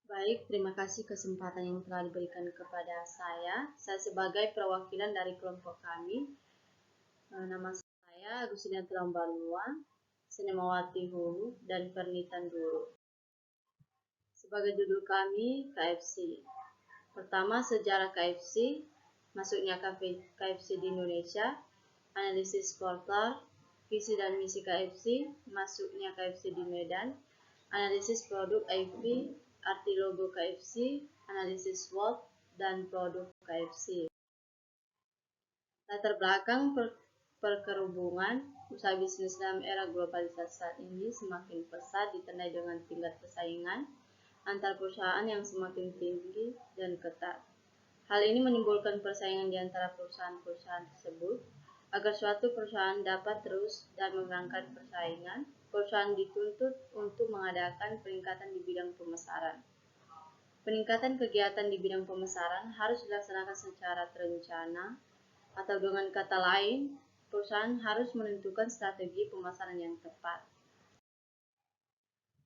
Baik, terima kasih kesempatan yang telah diberikan kepada saya. Saya sebagai perwakilan dari kelompok kami, nama saya Agustina Tulambanua, Sinemawati Hulu, dan Pernitan Dulu. Sebagai judul kami, KFC. Pertama, sejarah KFC, masuknya KFC di Indonesia, analisis portal, visi dan misi KFC, masuknya KFC di Medan, analisis produk IV, arti logo KFC, analisis SWOT, dan produk KFC. Latar belakang perkerubungan usaha bisnis dalam era globalisasi saat ini semakin pesat ditandai dengan tingkat persaingan antar perusahaan yang semakin tinggi dan ketat. Hal ini menimbulkan persaingan di antara perusahaan-perusahaan tersebut. Agar suatu perusahaan dapat terus dan memenangkan persaingan, perusahaan dituntut untuk mengadakan peningkatan di bidang pemasaran. Peningkatan kegiatan di bidang pemasaran harus dilaksanakan secara terencana, atau dengan kata lain, perusahaan harus menentukan strategi pemasaran yang tepat.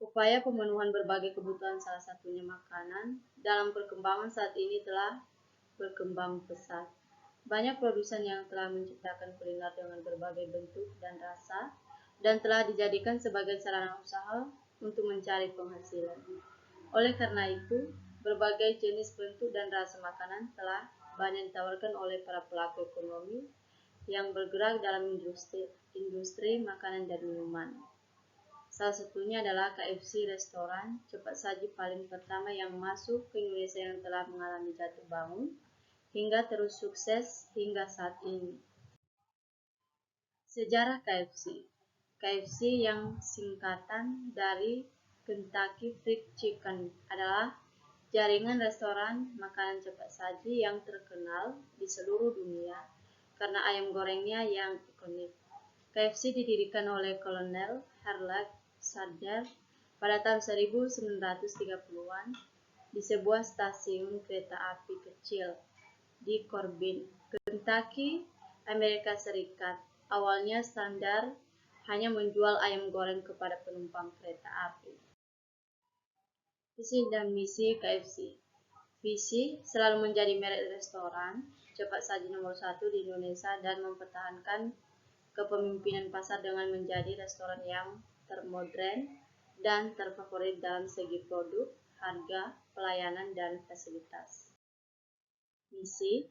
Upaya pemenuhan berbagai kebutuhan salah satunya makanan dalam perkembangan saat ini telah berkembang pesat. Banyak produsen yang telah menciptakan kuliner dengan berbagai bentuk dan rasa dan telah dijadikan sebagai sarana usaha untuk mencari penghasilan. Oleh karena itu, berbagai jenis bentuk dan rasa makanan telah banyak ditawarkan oleh para pelaku ekonomi yang bergerak dalam industri makanan dan minuman. Salah satunya adalah KFC, restoran cepat saji paling pertama yang masuk ke Indonesia yang telah mengalami jatuh bangun hingga terus sukses hingga saat ini. Sejarah KFC. KFC yang singkatan dari Kentucky Fried Chicken adalah jaringan restoran makanan cepat saji yang terkenal di seluruh dunia karena ayam gorengnya yang ikonik. KFC didirikan oleh Kolonel Harold Sanders pada tahun 1930-an di sebuah stasiun kereta api kecil di Corbin, Kentucky, Amerika Serikat. Awalnya Sanders hanya menjual ayam goreng kepada penumpang kereta api. Visi dan misi KFC. Visi selalu menjadi merek restoran cepat saji nomor 1 di Indonesia dan mempertahankan kepemimpinan pasar dengan menjadi restoran yang termodern dan terfavorit dalam segi produk, harga, pelayanan, dan fasilitas. Misi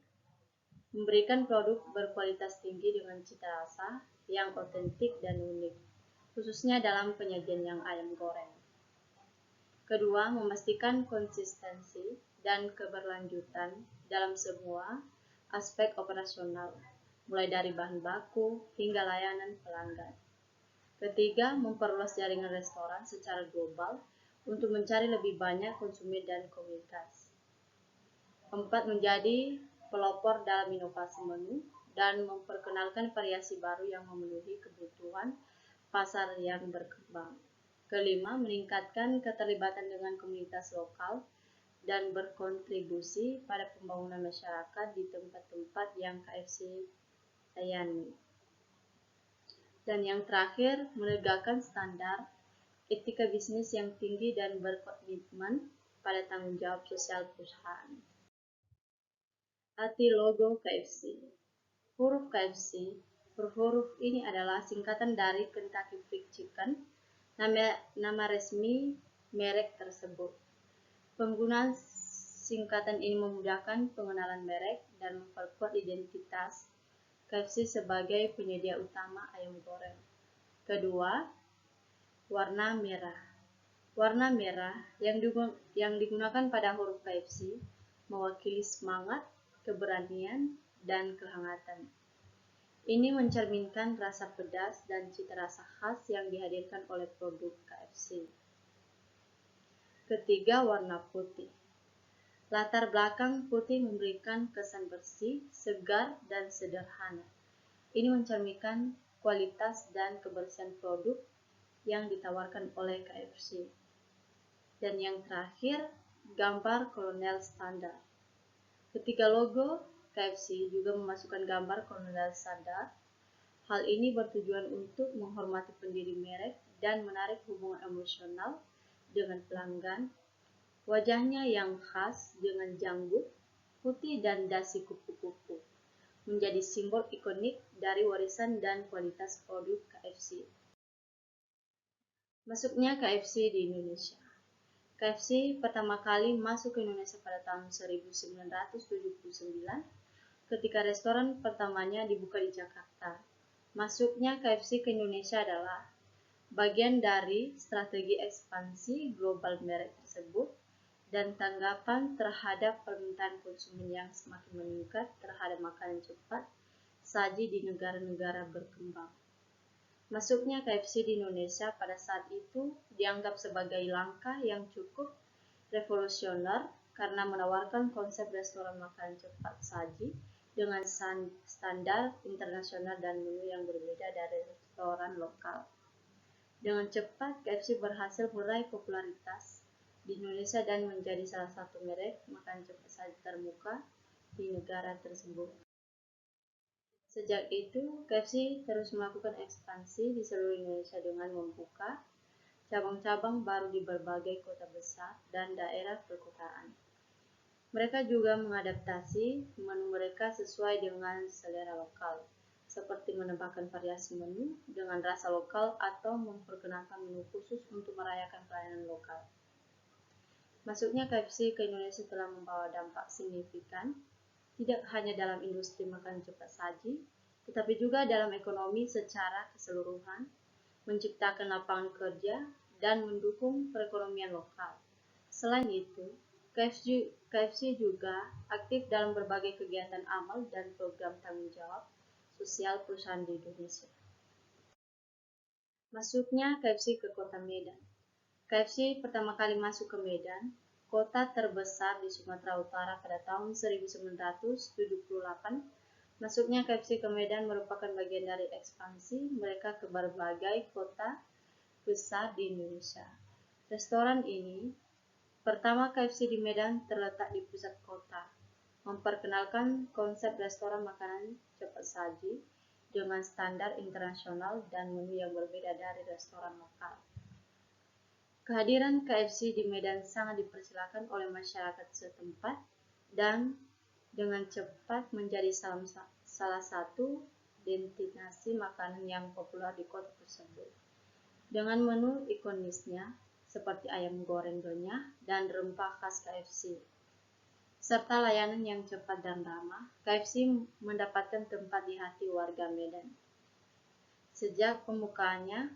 memberikan produk berkualitas tinggi dengan cita rasa yang otentik dan unik, khususnya dalam penyajian yang ayam goreng. Kedua, memastikan konsistensi dan keberlanjutan dalam semua aspek operasional, mulai dari bahan baku hingga layanan pelanggan. Ketiga, memperluas jaringan restoran secara global untuk mencari lebih banyak konsumen dan komunitas. Keempat, menjadi pelopor dalam inovasi menu dan memperkenalkan variasi baru yang memenuhi kebutuhan pasar yang berkembang. Kelima, meningkatkan keterlibatan dengan komunitas lokal dan berkontribusi pada pembangunan masyarakat di tempat-tempat yang KFC layani. Dan yang terakhir, menegakkan standar etika bisnis yang tinggi dan berkomitmen pada tanggung jawab sosial perusahaan. Arti logo KFC. Huruf KFC, huruf ini adalah singkatan dari Kentucky Fried Chicken, nama resmi merek tersebut. Penggunaan singkatan ini memudahkan pengenalan merek dan memperkuat identitas KFC sebagai penyedia utama ayam goreng. Kedua, warna merah. Warna merah yang digunakan pada huruf KFC mewakili semangat, keberanian, dan kehangatan. Ini mencerminkan rasa pedas dan cita rasa khas yang dihadirkan oleh produk KFC. Ketiga, warna putih. Latar belakang putih memberikan kesan bersih, segar, dan sederhana. Ini mencerminkan kualitas dan kebersihan produk yang ditawarkan oleh KFC. Dan yang terakhir, gambar Kolonel Sanders. Ketiga logo KFC juga memasukkan gambar Kolonel Sanders. Hal ini bertujuan untuk menghormati pendiri merek dan menarik hubungan emosional dengan pelanggan. Wajahnya yang khas dengan janggut, putih dan dasi kupu-kupu menjadi simbol ikonik dari warisan dan kualitas produk KFC. Masuknya KFC di Indonesia. KFC pertama kali masuk ke Indonesia pada tahun 1979 ketika restoran pertamanya dibuka di Jakarta. Masuknya KFC ke Indonesia adalah bagian dari strategi ekspansi global merek tersebut dan tanggapan terhadap permintaan konsumen yang semakin meningkat terhadap makanan cepat saji di negara-negara berkembang. Masuknya KFC di Indonesia pada saat itu dianggap sebagai langkah yang cukup revolusioner karena menawarkan konsep restoran makanan cepat saji dengan standar internasional dan menu yang berbeda dari restoran lokal. Dengan cepat, KFC berhasil meraih popularitas di Indonesia dan menjadi salah satu merek makanan cepat saji termuka di negara tersebut. Sejak itu, KFC terus melakukan ekspansi di seluruh Indonesia dengan membuka cabang-cabang baru di berbagai kota besar dan daerah perkotaan. Mereka juga mengadaptasi menu mereka sesuai dengan selera lokal, seperti menambahkan variasi menu dengan rasa lokal atau memperkenalkan menu khusus untuk merayakan pelayanan lokal. Masuknya KFC ke Indonesia telah membawa dampak signifikan, tidak hanya dalam industri makanan cepat saji, tetapi juga dalam ekonomi secara keseluruhan, menciptakan lapangan kerja, dan mendukung perekonomian lokal. Selain itu, KFC juga aktif dalam berbagai kegiatan amal dan program tanggung jawab sosial perusahaan di Indonesia. Masuknya KFC ke kota Medan. KFC pertama kali masuk ke Medan, kota terbesar di Sumatera Utara pada tahun 1978. Masuknya KFC ke Medan merupakan bagian dari ekspansi mereka ke berbagai kota besar di Indonesia. Restoran ini pertama KFC di Medan terletak di pusat kota, memperkenalkan konsep restoran makanan cepat saji dengan standar internasional dan menu yang berbeda dari restoran lokal. Kehadiran KFC di Medan sangat dipersilakan oleh masyarakat setempat dan dengan cepat menjadi salah satu destinasi makanan yang populer di kota tersebut. Dengan menu ikonisnya seperti ayam goreng renyah dan rempah khas KFC, serta layanan yang cepat dan ramah, KFC mendapatkan tempat di hati warga Medan. Sejak pembukaannya,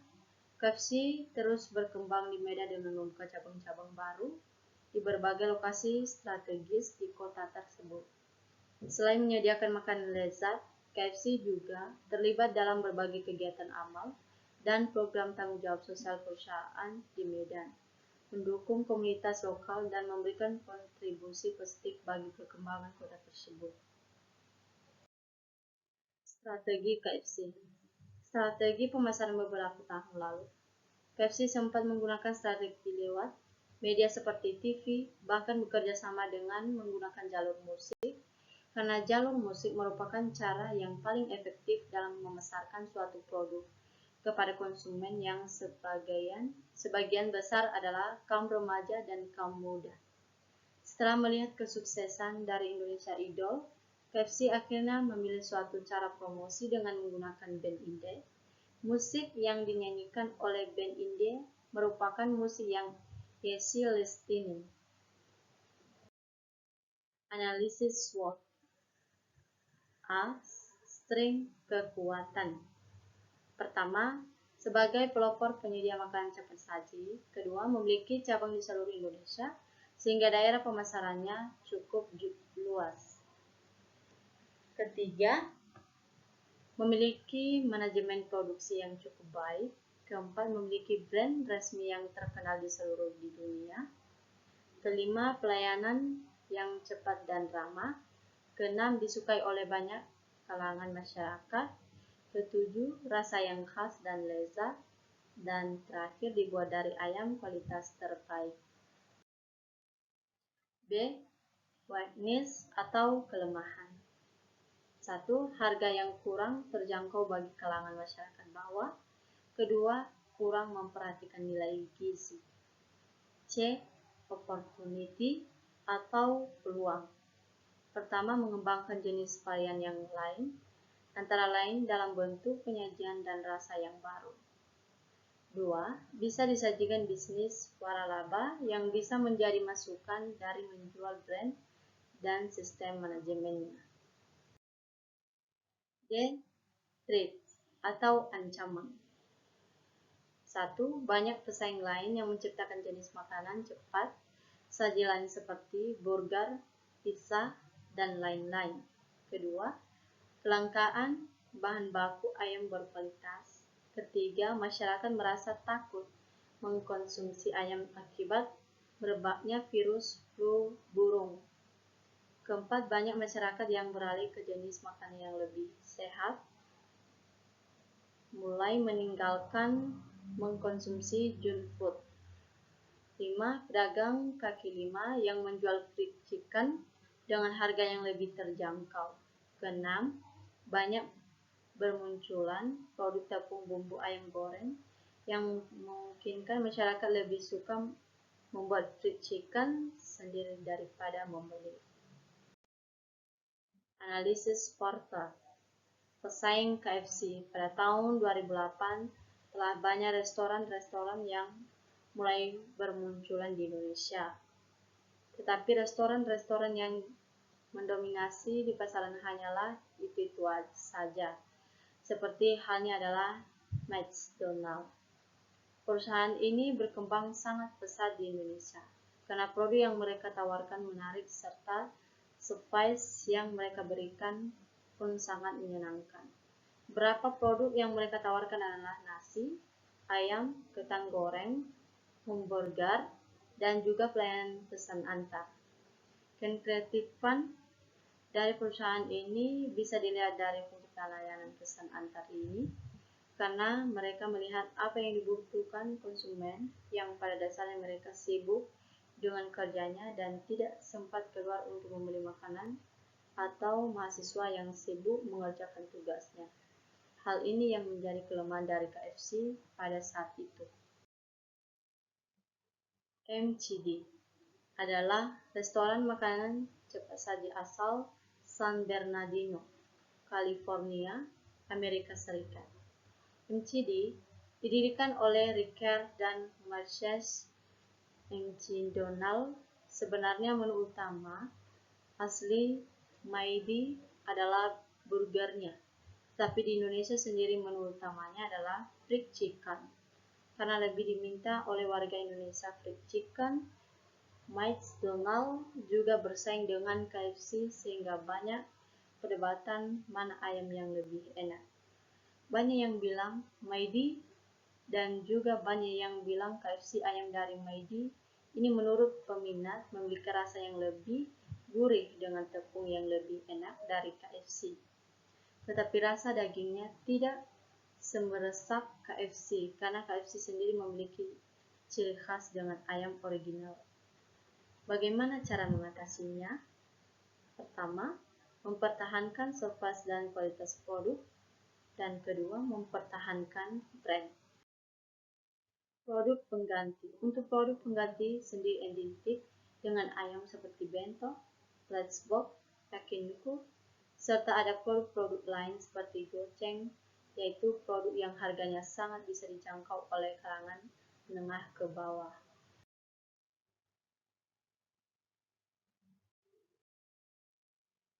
KFC terus berkembang di Medan dengan membuka cabang-cabang baru di berbagai lokasi strategis di kota tersebut. Selain menyediakan makanan lezat, KFC juga terlibat dalam berbagai kegiatan amal dan program tanggung jawab sosial perusahaan di Medan, mendukung komunitas lokal dan memberikan kontribusi positif bagi perkembangan kota tersebut. Strategi KFC. Strategi pemasaran beberapa tahun lalu. KFC sempat menggunakan strategi lewat media seperti TV, bahkan bekerja sama dengan menggunakan jalur musik, karena jalur musik merupakan cara yang paling efektif dalam memasarkan suatu produk kepada konsumen yang sebagian besar adalah kaum remaja dan kaum muda. Setelah melihat kesuksesan dari Indonesia Idol, KFC akhirnya memilih suatu cara promosi dengan menggunakan band indie. Musik yang dinyanyikan oleh band indie merupakan musik yang easy listening. Analisis SWOT. A. Strength kekuatan. Pertama, sebagai pelopor penyedia makanan cepat saji. Kedua, memiliki cabang di seluruh Indonesia sehingga daerah pemasarannya cukup luas. Ketiga, memiliki manajemen produksi yang cukup baik. Keempat, memiliki brand resmi yang terkenal di seluruh dunia. Kelima, pelayanan yang cepat dan ramah. Keenam, disukai oleh banyak kalangan masyarakat. Ketujuh, rasa yang khas dan lezat. Dan terakhir, dibuat dari ayam kualitas terbaik. B. Weakness atau kelemahan. 1. Harga yang kurang terjangkau bagi kalangan masyarakat bawah. Kedua, kurang memperhatikan nilai gizi. C. opportunity atau peluang. Pertama, mengembangkan jenis varian yang lain, antara lain dalam bentuk penyajian dan rasa yang baru. 2. Bisa disajikan bisnis waralaba yang bisa menjadi masukan dari menjual brand dan sistem manajemennya. D. Threat atau ancaman. 1. Banyak pesaing lain yang menciptakan jenis makanan cepat, saji lain seperti burger, pizza, dan lain-lain. Kedua, kelangkaan bahan baku ayam berkualitas. Ketiga, masyarakat merasa takut mengkonsumsi ayam akibat merebaknya virus flu burung. Keempat, banyak masyarakat yang beralih ke jenis makanan yang lebih sehat, mulai meninggalkan mengkonsumsi junk food. 5. Pedagang kaki lima yang menjual fried chicken dengan harga yang lebih terjangkau. Keenam, banyak bermunculan produk tepung bumbu ayam goreng yang memungkinkan masyarakat lebih suka membuat fried chicken sendiri daripada membeli. Analisis Porter. Pesaing KFC pada tahun 2008 telah banyak restoran-restoran yang mulai bermunculan di Indonesia. Tetapi restoran-restoran yang mendominasi di pasaran hanyalah itu saja. Seperti halnya adalah McDonald's. Perusahaan ini berkembang sangat pesat di Indonesia karena produk yang mereka tawarkan menarik serta service yang mereka berikan pun sangat menyenangkan. Beberapa produk yang mereka tawarkan adalah nasi, ayam, kentang goreng, hamburger, dan juga pelayanan pesan antar. Kreatifan dari perusahaan ini bisa dilihat dari pembukaan layanan pesan antar ini, karena mereka melihat apa yang dibutuhkan konsumen yang pada dasarnya mereka sibuk dengan kerjanya dan tidak sempat keluar untuk membeli makanan, atau mahasiswa yang sibuk mengerjakan tugasnya. Hal ini yang menjadi kelemahan dari KFC pada saat itu. McD adalah restoran makanan cepat saji asal San Bernardino, California, Amerika Serikat. McD didirikan oleh Richard dan Mercedes McDonald. Sebenarnya menu utama asli McD adalah burgernya, tapi di Indonesia sendiri menu utamanya adalah fried chicken. Karena lebih diminta oleh warga Indonesia fried chicken, McDonald juga bersaing dengan KFC sehingga banyak perdebatan mana ayam yang lebih enak. Banyak yang bilang McD dan juga banyak yang bilang KFC. Ayam dari McD ini menurut peminat memiliki rasa yang lebih gurih dengan tepung yang lebih enak dari KFC. Tetapi rasa dagingnya tidak semeresap KFC karena KFC sendiri memiliki ciri khas dengan ayam original. Bagaimana cara mengatasinya? Pertama, mempertahankan service dan kualitas produk, dan kedua, mempertahankan brand. Produk pengganti. Untuk produk pengganti sendiri identik dengan ayam seperti bento, let's box, yakiniku, serta ada produk-produk lain seperti goceng, yaitu produk yang harganya sangat bisa dijangkau oleh kalangan menengah ke bawah.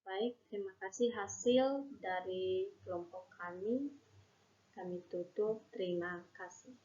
Baik, terima kasih hasil dari kelompok kami. Kami tutup, terima kasih.